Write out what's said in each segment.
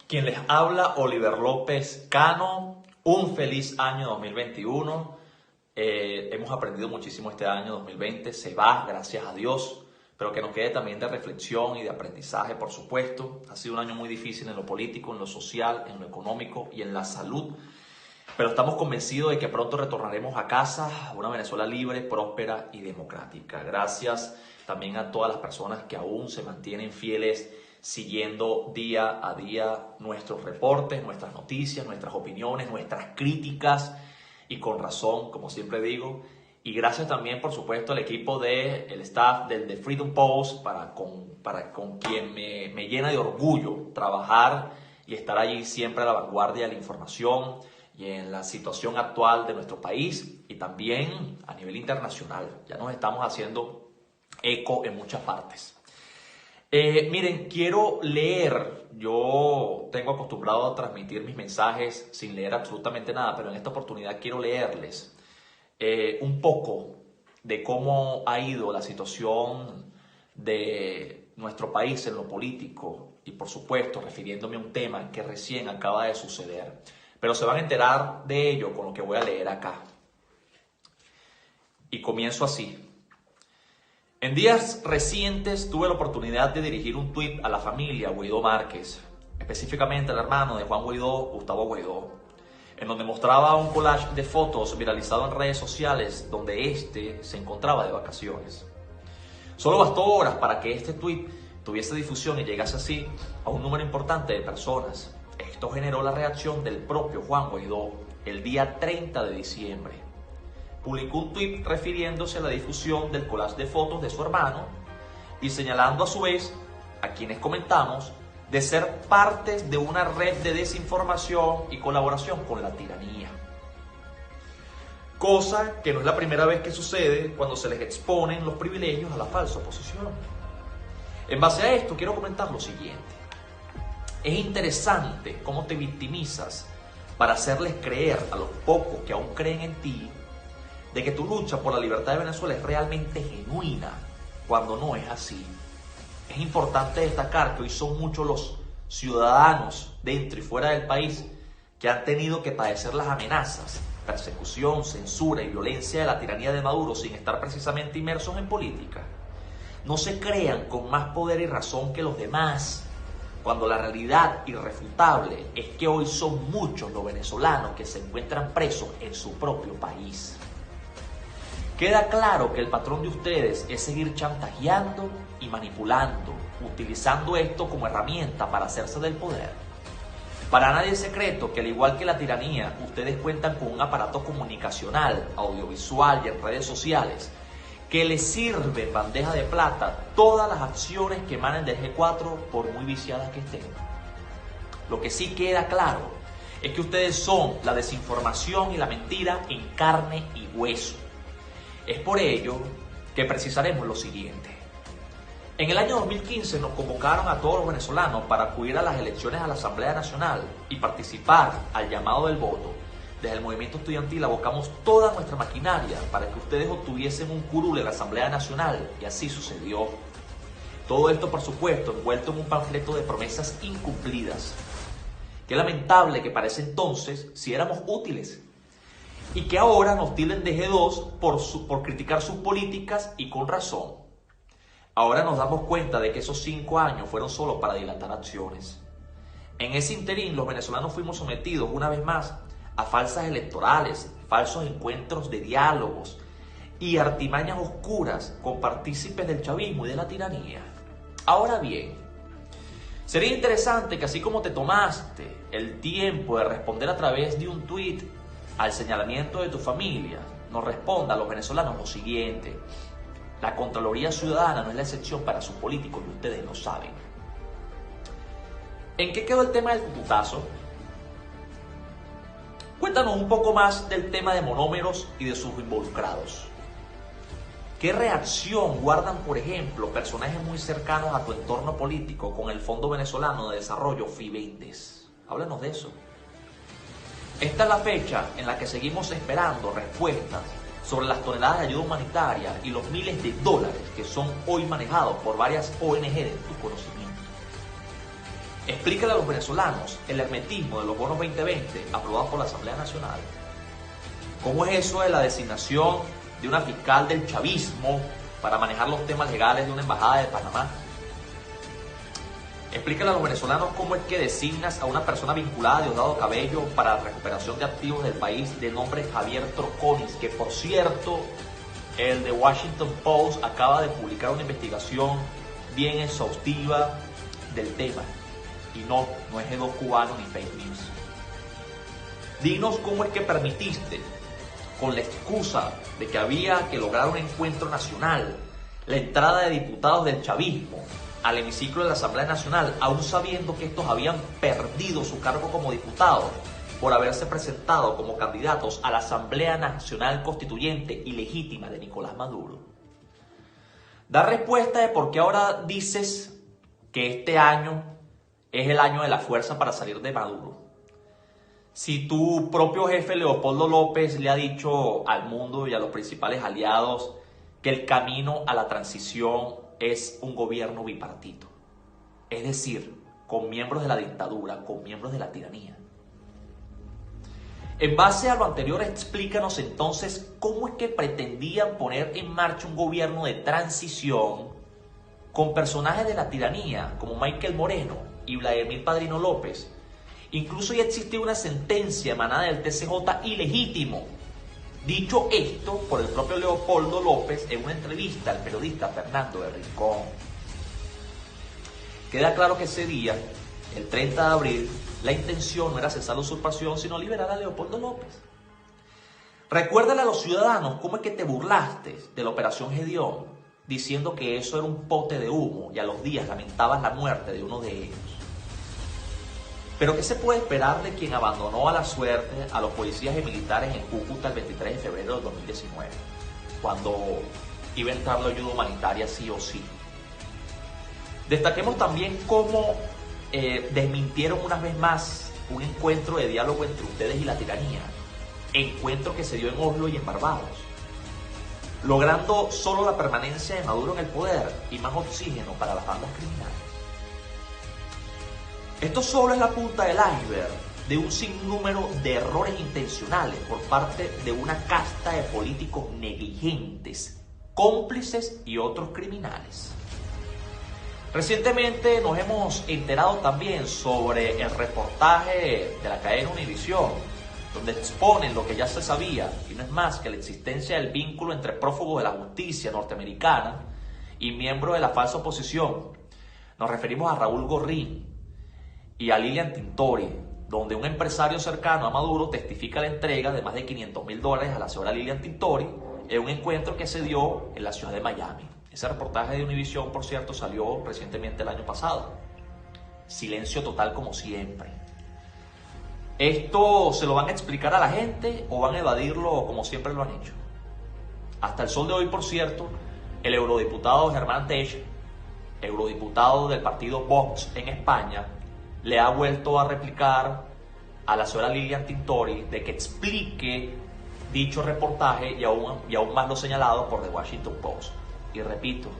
Quien les habla, Oliver López Cano. Un feliz año 2021. Hemos aprendido muchísimo este año 2020. Se va, gracias a Dios. Pero que nos quede también de reflexión y de aprendizaje, por supuesto. Ha sido un año muy difícil en lo político, en lo social, en lo económico y en la salud. Pero estamos convencidos de que pronto retornaremos a casa, a una Venezuela libre, próspera y democrática. Gracias también a todas las personas que aún se mantienen fieles, siguiendo día a día nuestros reportes, nuestras noticias, nuestras opiniones, nuestras críticas, y con razón, como siempre digo. Y gracias también, por supuesto, al equipo del staff del The Freedom Post, para con quien me llena de orgullo trabajar y estar allí siempre a la vanguardia de la información y en la situación actual de nuestro país y también a nivel internacional. Ya nos estamos haciendo eco en muchas partes. Miren, quiero leer. Yo tengo acostumbrado a transmitir mis mensajes sin leer absolutamente nada, pero en esta oportunidad quiero leerles un poco de cómo ha ido la situación de nuestro país en lo político y, por supuesto, refiriéndome a un tema que recién acaba de suceder. Pero se van a enterar de ello con lo que voy a leer acá. Y comienzo así. En días recientes tuve la oportunidad de dirigir un tuit a la familia Guaidó Márquez, específicamente al hermano de Juan Guaidó, Gustavo Guaidó, en donde mostraba un collage de fotos viralizado en redes sociales donde éste se encontraba de vacaciones. Solo bastó horas para que este tuit tuviese difusión y llegase así a un número importante de personas. Esto generó la reacción del propio Juan Guaidó el día 30 de diciembre. Publicó un tuit refiriéndose a la difusión del collage de fotos de su hermano y señalando a su vez a quienes comentamos de ser partes de una red de desinformación y colaboración con la tiranía. Cosa que no es la primera vez que sucede cuando se les exponen los privilegios a la falsa oposición. En base a esto quiero comentar lo siguiente. Es interesante cómo te victimizas para hacerles creer a los pocos que aún creen en ti de que tu lucha por la libertad de Venezuela es realmente genuina, cuando no es así. Es importante destacar que hoy son muchos los ciudadanos dentro y fuera del país que han tenido que padecer las amenazas, persecución, censura y violencia de la tiranía de Maduro sin estar precisamente inmersos en política. No se crean con más poder y razón que los demás, cuando la realidad irrefutable es que hoy son muchos los venezolanos que se encuentran presos en su propio país. Queda claro que el patrón de ustedes es seguir chantajeando y manipulando, utilizando esto como herramienta para hacerse del poder. Para nadie es secreto que, al igual que la tiranía, ustedes cuentan con un aparato comunicacional, audiovisual y en redes sociales que les sirve en bandeja de plata todas las acciones que emanen del G4, por muy viciadas que estén. Lo que sí queda claro es que ustedes son la desinformación y la mentira en carne y hueso. Es por ello que precisaremos lo siguiente. En el año 2015 nos convocaron a todos los venezolanos para acudir a las elecciones a la Asamblea Nacional y participar al llamado del voto. Desde el movimiento estudiantil abocamos toda nuestra maquinaria para que ustedes obtuviesen un curul en la Asamblea Nacional, y así sucedió. Todo esto, por supuesto, envuelto en un panfleto de promesas incumplidas. Qué lamentable que para ese entonces sí éramos útiles, y que ahora nos tilden de G2 por criticar sus políticas, y con razón. Ahora nos damos cuenta de que esos 5 años fueron solo para dilatar acciones. En ese interín, los venezolanos fuimos sometidos una vez más a falsas electorales, falsos encuentros de diálogos y artimañas oscuras con partícipes del chavismo y de la tiranía. Ahora bien, sería interesante que, así como te tomaste el tiempo de responder a través de un tuit al señalamiento de tu familia, nos responda a los venezolanos lo siguiente. La Contraloría Ciudadana no es la excepción para sus políticos y ustedes lo saben. ¿En qué quedó el tema del cuputazo? Cuéntanos un poco más del tema de monómeros y de sus involucrados. ¿Qué reacción guardan, por ejemplo, personajes muy cercanos a tu entorno político con el Fondo Venezolano de Desarrollo, FIBENDES? Háblanos de eso. Esta es la fecha en la que seguimos esperando respuestas sobre las toneladas de ayuda humanitaria y los miles de dólares que son hoy manejados por varias ONG de tu conocimiento. Explícale a los venezolanos el hermetismo de los bonos 2020 aprobados por la Asamblea Nacional. ¿Cómo es eso de la designación de una fiscal del chavismo para manejar los temas legales de una embajada de Panamá? Explícale a los venezolanos cómo es que designas a una persona vinculada a Diosdado Cabello para la recuperación de activos del país de nombre Javier Troconis, que por cierto, el The Washington Post acaba de publicar una investigación bien exhaustiva del tema. Y no es G2 cubano ni fake news. Dinos cómo es que permitiste, con la excusa de que había que lograr un encuentro nacional, la entrada de diputados del chavismo al hemiciclo de la Asamblea Nacional, aún sabiendo que estos habían perdido su cargo como diputados por haberse presentado como candidatos a la Asamblea Nacional Constituyente ilegítima de Nicolás Maduro. Da respuesta de por qué ahora dices que este año es el año de la fuerza para salir de Maduro. Si tu propio jefe Leopoldo López le ha dicho al mundo y a los principales aliados que el camino a la transición es un gobierno bipartito, es decir, con miembros de la dictadura, con miembros de la tiranía. En base a lo anterior, explícanos entonces cómo es que pretendían poner en marcha un gobierno de transición con personajes de la tiranía como Michael Moreno y Vladimir Padrino López. Incluso ya existía una sentencia emanada del TCJ ilegítimo. Dicho esto por el propio Leopoldo López en una entrevista al periodista Fernando de Rincón. Queda claro que ese día, el 30 de abril, la intención no era cesar la usurpación, sino liberar a Leopoldo López. Recuérdale a los ciudadanos cómo es que te burlaste de la Operación Gedeón, diciendo que eso era un pote de humo y a los días lamentabas la muerte de uno de ellos. Pero ¿qué se puede esperar de quien abandonó a la suerte a los policías y militares en Cúcuta el 23 de febrero del 2019, cuando iba a entrar la ayuda humanitaria sí o sí? Destaquemos también cómo desmintieron una vez más un encuentro de diálogo entre ustedes y la tiranía, encuentro que se dio en Oslo y en Barbados, logrando solo la permanencia de Maduro en el poder y más oxígeno para las bandas criminales. Esto solo es la punta del iceberg de un sinnúmero de errores intencionales por parte de una casta de políticos negligentes, cómplices y otros criminales. Recientemente nos hemos enterado también sobre el reportaje de la cadena Univisión, donde exponen lo que ya se sabía, y no es más que la existencia del vínculo entre prófugos de la justicia norteamericana y miembros de la falsa oposición. Nos referimos a Raúl Gorrín y a Lilian Tintori, donde un empresario cercano a Maduro testifica la entrega de más de $500,000 a la señora Lilian Tintori en un encuentro que se dio en la ciudad de Miami. Ese reportaje de Univisión, por cierto, salió recientemente el año pasado. Silencio total como siempre. ¿Esto se lo van a explicar a la gente o van a evadirlo como siempre lo han hecho? Hasta el sol de hoy, por cierto, el eurodiputado Germán Tech, eurodiputado del partido Vox en España, le ha vuelto a replicar a la señora Lilian Tintori de que explique dicho reportaje y aún más lo señalado por The Washington Post. Y repito,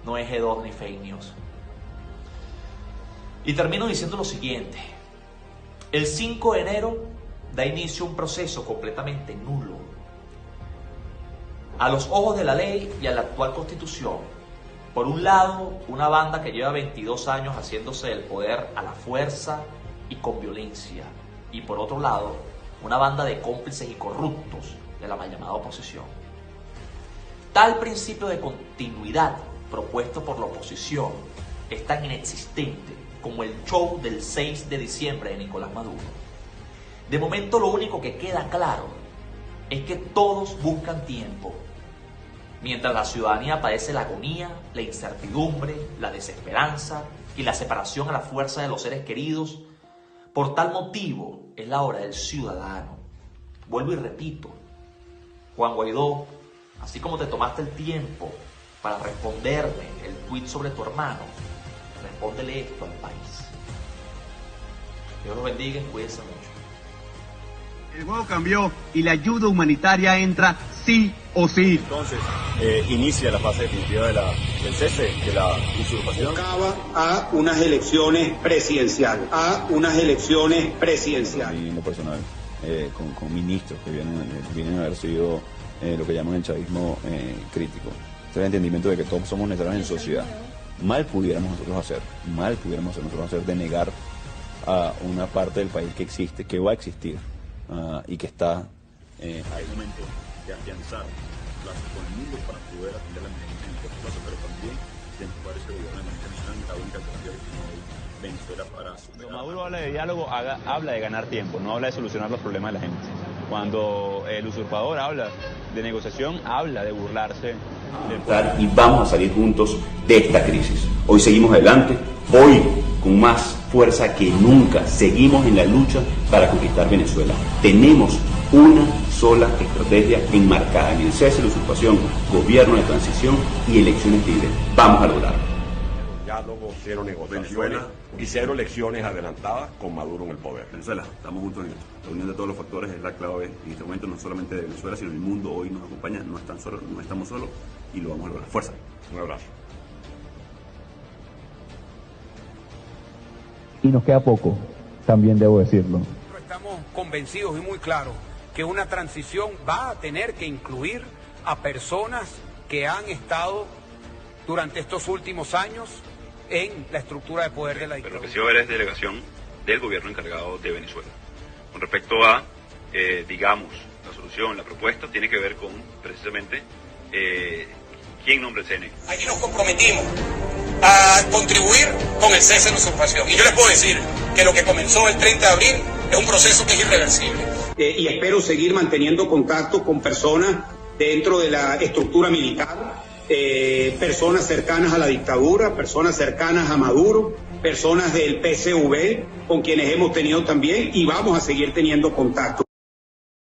no es G2 ni fake news. Y termino diciendo lo siguiente. El 5 de enero da inicio a un proceso completamente nulo. A los ojos de la ley y a la actual Constitución. Por un lado, una banda que lleva 22 años haciéndose del poder a la fuerza y con violencia. Y por otro lado, una banda de cómplices y corruptos de la mal llamada oposición. Tal principio de continuidad propuesto por la oposición es tan inexistente como el show del 6 de diciembre de Nicolás Maduro. De momento lo único que queda claro es que todos buscan tiempo, mientras la ciudadanía padece la agonía, la incertidumbre, la desesperanza y la separación a la fuerza de los seres queridos. Por tal motivo es la hora del ciudadano. Vuelvo y repito, Juan Guaidó, así como te tomaste el tiempo para responderme el tweet sobre tu hermano, respóndele esto al país. Dios los bendiga y cuídense mucho. El juego cambió y la ayuda humanitaria entra sí ¿O sí? Entonces, inicia la fase definitiva del cese, de la usurpación. Acaba a unas elecciones presidenciales, Y en lo personal, con ministros que vienen a haber sido lo que llaman el chavismo crítico. Este es el entendimiento de que todos somos necesarios en sociedad. Mal pudiéramos nosotros hacer de negar a una parte del país que existe, que va a existir y que está... Hay momento de afianzar lazos con el mundo para poder atender la emergencia en el corto plazo, pero también de empujar ese gobierno de manera nacional, la única alternativa que tiene hoy Venezuela para superar. Cuando Maduro habla de diálogo, habla de ganar tiempo, no habla de solucionar los problemas de la gente. Cuando el usurpador habla de negociación, habla de burlarse del pueblo. Y vamos a salir juntos de esta crisis. Hoy seguimos adelante, hoy con más fuerza que nunca seguimos en la lucha para conquistar Venezuela. Tenemos una sola estrategia enmarcada en el cese de la usurpación, gobierno de transición y elecciones libres. Vamos a lograrlo. Diálogo, cero negociaciones y cero elecciones adelantadas con Maduro en el poder. Venezuela, estamos juntos en esto. La unión de todos los factores es la clave en este momento, no solamente de Venezuela, sino el mundo hoy nos acompaña, no estamos solos y lo vamos a lograr. Fuerza. Un abrazo. Y nos queda poco, también debo decirlo. Estamos convencidos y muy claros que una transición va a tener que incluir a personas que han estado durante estos últimos años en la estructura de poder de la dictadura. Pero lo que sí va a haber es delegación del gobierno encargado de Venezuela. Con respecto a, digamos, la solución, la propuesta, tiene que ver con, precisamente, quién nombra el CNE. Allí nos comprometimos a contribuir con el cese de la usurpación. Y yo les puedo decir que lo que comenzó el 30 de abril es un proceso que es irreversible. Y espero seguir manteniendo contacto con personas dentro de la estructura militar, personas cercanas a la dictadura, personas cercanas a Maduro, personas del PSV, con quienes hemos tenido también y vamos a seguir teniendo contacto.